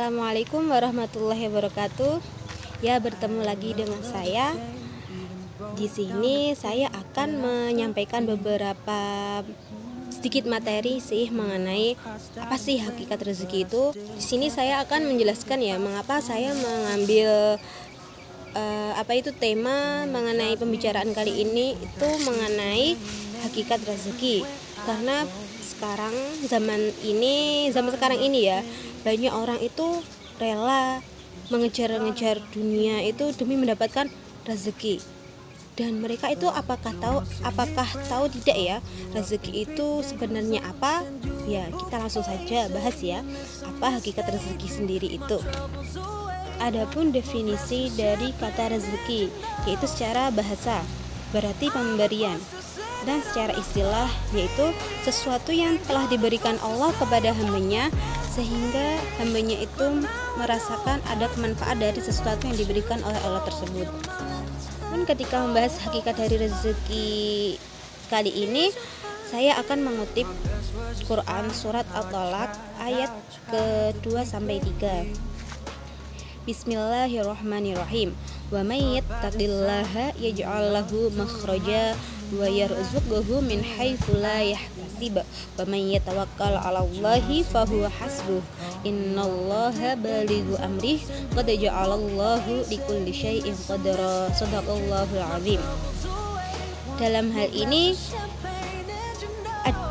Assalamualaikum warahmatullahi wabarakatuh. Ya, bertemu lagi dengan saya. Di sini saya akan menyampaikan beberapa sedikit materi mengenai apa sih hakikat rezeki itu. Di sini saya akan menjelaskan ya mengapa saya mengambil tema mengenai pembicaraan kali ini itu mengenai hakikat rezeki. Karena zaman sekarang ini ya, banyak orang itu rela mengejar-ngejar dunia itu demi mendapatkan rezeki. Dan mereka itu apakah tahu tidak ya rezeki itu sebenarnya apa? Ya, kita langsung saja bahas ya, apa hakikat rezeki sendiri itu. Adapun definisi dari kata rezeki, yaitu secara bahasa berarti pemberian, dan secara istilah yaitu sesuatu yang telah diberikan Allah kepada hambanya sehingga hambanya itu merasakan ada manfaat dari sesuatu yang diberikan oleh Allah tersebut. Dan ketika membahas hakikat dari rezeki kali ini, saya akan mengutip Quran surat At-Tolaq ayat ke-2 sampai 3. Bismillahirrahmanirrahim. Wa may yattaqillaha yaj'al lahu makhraja wa yarzuqhu min haitsu la yahtasib wa may yatawakkal 'alallahi fahuwa hasbuh innallaha balighu amrih qad ja'alallahu likulli syai'in qadara. Shadaqallahul 'azim. Dalam hal ini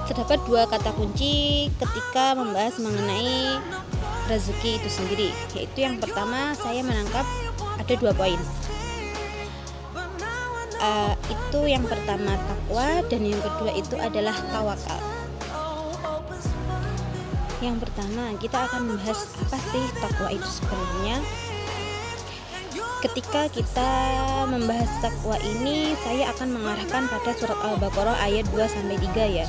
terdapat dua kata kunci ketika membahas mengenai rezeki itu sendiri, yaitu yang pertama saya menangkap ada 2 poin. Itu yang pertama takwa, dan yang kedua itu adalah tawakal. Yang pertama kita akan membahas apa sih takwa itu sebenarnya. Ketika kita membahas takwa ini, saya akan mengarahkan pada surat Al-Baqarah ayat 2 sampai 3 ya.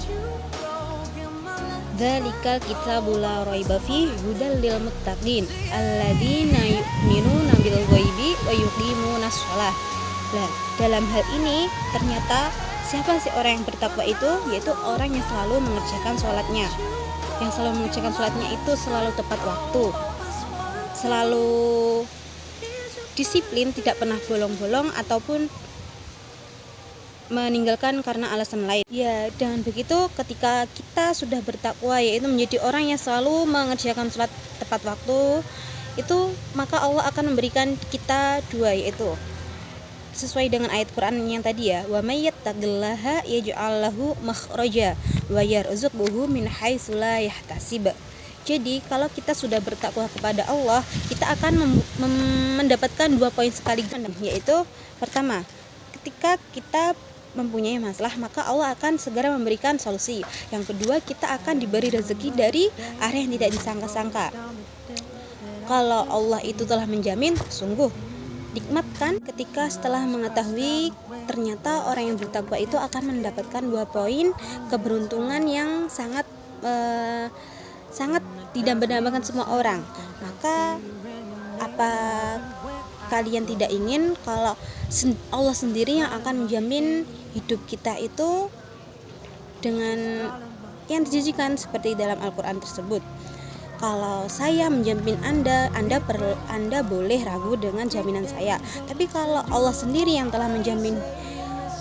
Dzalikal kitabul la raiba fihi hudal lil muttaqin alladzina yu'minuna bil ghaibi wa yuqimunas shalah. Nah, dalam hal ini ternyata siapa sih orang yang bertakwa itu? Yaitu orang yang selalu mengerjakan sholatnya. Yang selalu mengerjakan sholatnya itu selalu tepat waktu, selalu disiplin, tidak pernah bolong-bolong ataupun meninggalkan karena alasan lain. Ya, dengan begitu ketika kita sudah bertakwa, yaitu menjadi orang yang selalu mengerjakan sholat tepat waktu, itu maka Allah akan memberikan kita 2, yaitu sesuai dengan ayat Quran yang tadi ya, wa may yattaqillaha yaj'al lahu makhraja wa yarzuqhu min haitsu la yahtasib. Jadi kalau kita sudah bertakwa kepada Allah, kita akan mendapatkan 2 poin sekaligus, yaitu pertama, ketika kita mempunyai masalah, maka Allah akan segera memberikan solusi. Yang kedua, kita akan diberi rezeki dari arah yang tidak disangka-sangka. Kalau Allah itu telah menjamin, sungguh nikmat kan ketika setelah mengetahui ternyata orang yang bertakwa itu akan mendapatkan 2 poin keberuntungan yang sangat tidak berdambakan semua orang. Maka apa kalian tidak ingin kalau Allah sendiri yang akan menjamin hidup kita itu dengan yang dijanjikan seperti dalam Al-Quran tersebut? Kalau saya menjamin Anda boleh ragu dengan jaminan saya. Tapi kalau Allah sendiri yang telah menjamin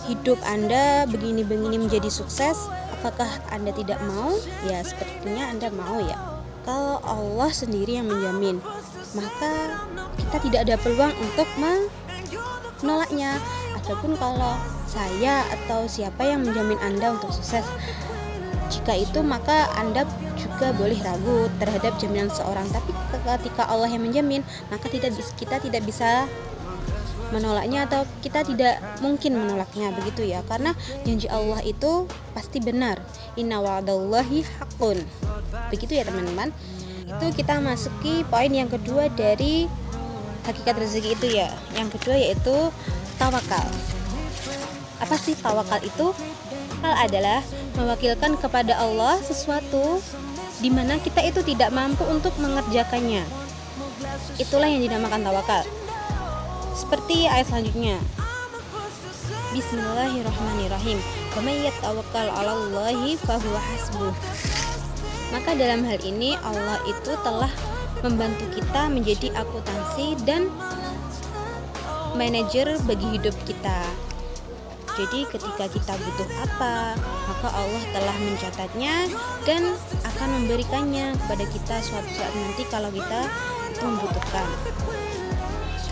hidup Anda begini-begini menjadi sukses, apakah Anda tidak mau? Ya, sepertinya Anda mau ya. Kalau Allah sendiri yang menjamin, maka kita tidak ada peluang untuk menolaknya. Adapun kalau saya atau siapa yang menjamin Anda untuk sukses, jika itu maka Anda juga boleh ragu terhadap jaminan seorang. Tapi ketika Allah yang menjamin, maka kita tidak bisa menolaknya, atau kita tidak mungkin menolaknya, begitu ya, karena janji Allah itu pasti benar. Inna wa'dallahi haqqun. Begitu ya teman-teman. Itu kita masuki poin yang kedua dari hakikat rezeki itu ya. Yang kedua yaitu tawakal. Apa sih tawakal itu? Tawakal adalah mewakilkan kepada Allah sesuatu di mana kita itu tidak mampu untuk mengerjakannya. Itulah yang dinamakan tawakal. Seperti ayat selanjutnya. Bismillahirrahmanirrahim. Wa may yatawakkal 'alallahi fahuwa hasbuh. Maka dalam hal ini Allah itu telah membantu kita menjadi akuntansi dan manajer bagi hidup kita. Jadi ketika kita butuh apa, maka Allah telah mencatatnya dan akan memberikannya kepada kita suatu saat nanti kalau kita itu membutuhkan.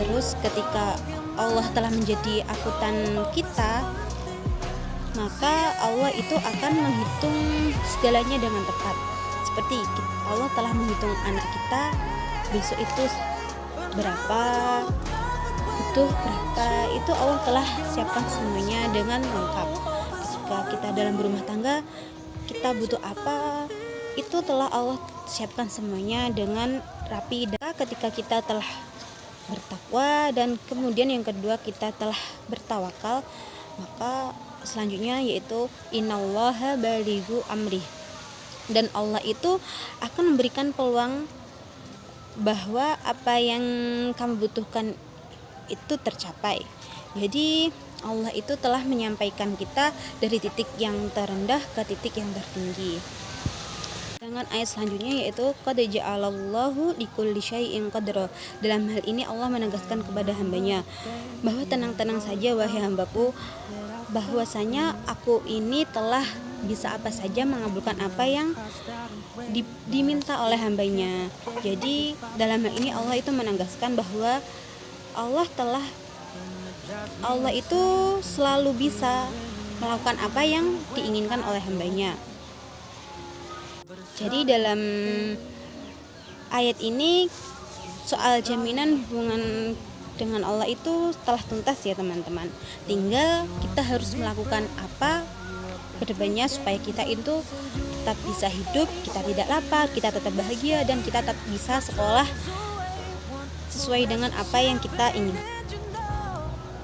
Terus ketika Allah telah menjadi akuntan kita, maka Allah itu akan menghitung segalanya dengan tepat. Seperti Allah telah menghitung anak kita besok itu berapa, butuh berapa, itu Allah telah siapkan semuanya dengan lengkap. Ketika kita dalam berumah tangga, kita butuh apa, itu telah Allah siapkan semuanya dengan rapi. Dan ketika kita telah bertakwa dan kemudian yang kedua kita telah bertawakal, maka selanjutnya yaitu innallaha balighu amri, dan Allah itu akan memberikan peluang bahwa apa yang kamu butuhkan itu tercapai. Jadi Allah itu telah menyampaikan kita dari titik yang terendah ke titik yang tertinggi. Dengan ayat selanjutnya yaitu qad ja'alallahu likulli syai'in qadra. Dalam hal ini Allah menegaskan kepada hambanya bahwa tenang-tenang saja wahai hambaku, bahwasanya aku ini telah bisa apa saja mengabulkan apa yang diminta oleh hambanya. Jadi dalam hal ini Allah itu menegaskan bahwa Allah itu selalu bisa melakukan apa yang diinginkan oleh hambanya. Jadi dalam ayat ini soal jaminan hubungan dengan Allah itu telah tuntas ya teman-teman. Tinggal kita harus melakukan apa kedepannya supaya kita itu tetap bisa hidup, kita tidak lapar, kita tetap bahagia, dan kita tetap bisa sekolah sesuai dengan apa yang kita ingin.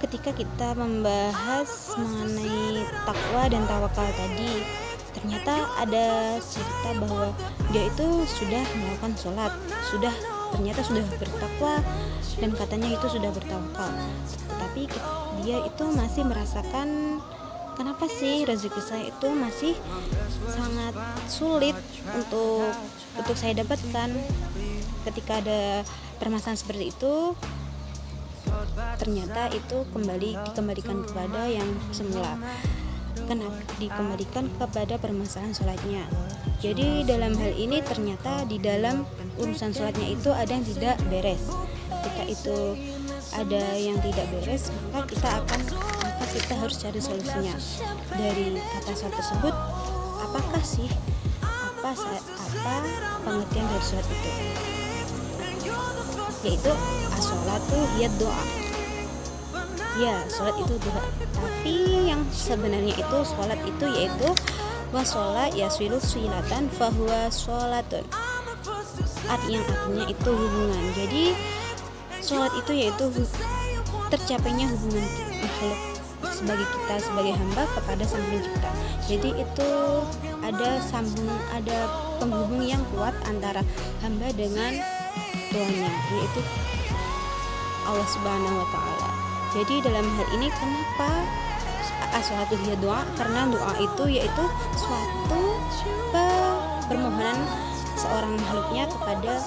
Ketika kita membahas mengenai takwa dan tawakal tadi, ternyata ada cerita bahwa dia itu sudah melakukan sholat, ternyata sudah bertakwa, dan katanya itu sudah bertawakal, tetapi dia itu masih merasakan, kenapa sih rezeki saya itu masih sangat sulit untuk saya dapatkan. Ketika ada permasalahan seperti itu, ternyata itu dikembalikan kepada yang semula. Kenapa dikembalikan kepada permasalahan sholatnya? Jadi dalam hal ini ternyata di dalam urusan sholatnya itu ada yang tidak beres. Ketika itu ada yang tidak beres, maka kita harus cari solusinya. Dari kata sholat tersebut, apakah sih apa pengertian dari sholat itu? Yaitu as-sholatu hiya doa. Ya, sholat itu doa. Tapi yang sebenarnya itu sholat itu yaitu wasolat yaswilu swilatan fahuwa sholatun. Artinya itu hubungan. Jadi sholat itu yaitu tercapainya hubungan makhluk sebagai hamba kepada sang pencipta. Jadi itu ada penghubung yang kuat antara hamba dengan Tuhannya, yaitu Allah Subhanahu wa taala. Jadi dalam hal ini kenapa as-sholatu hiya doa? Karena doa itu yaitu suatu permohonan seorang makhluknya kepada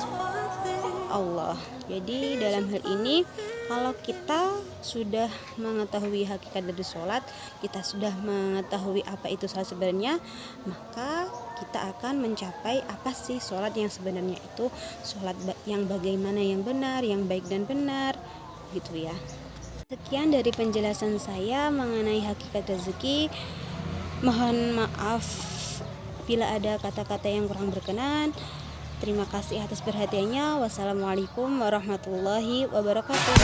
Allah. Jadi dalam hal ini kalau kita sudah mengetahui hakikat dari sholat, kita sudah mengetahui apa itu sholat sebenarnya, maka kita akan mencapai apa sih sholat yang sebenarnya itu, sholat yang bagaimana yang benar, yang baik dan benar, gitu ya. Sekian dari penjelasan saya mengenai hakikat rezeki. Mohon maaf bila ada kata-kata yang kurang berkenan. Terima kasih atas perhatiannya. Wassalamualaikum warahmatullahi wabarakatuh.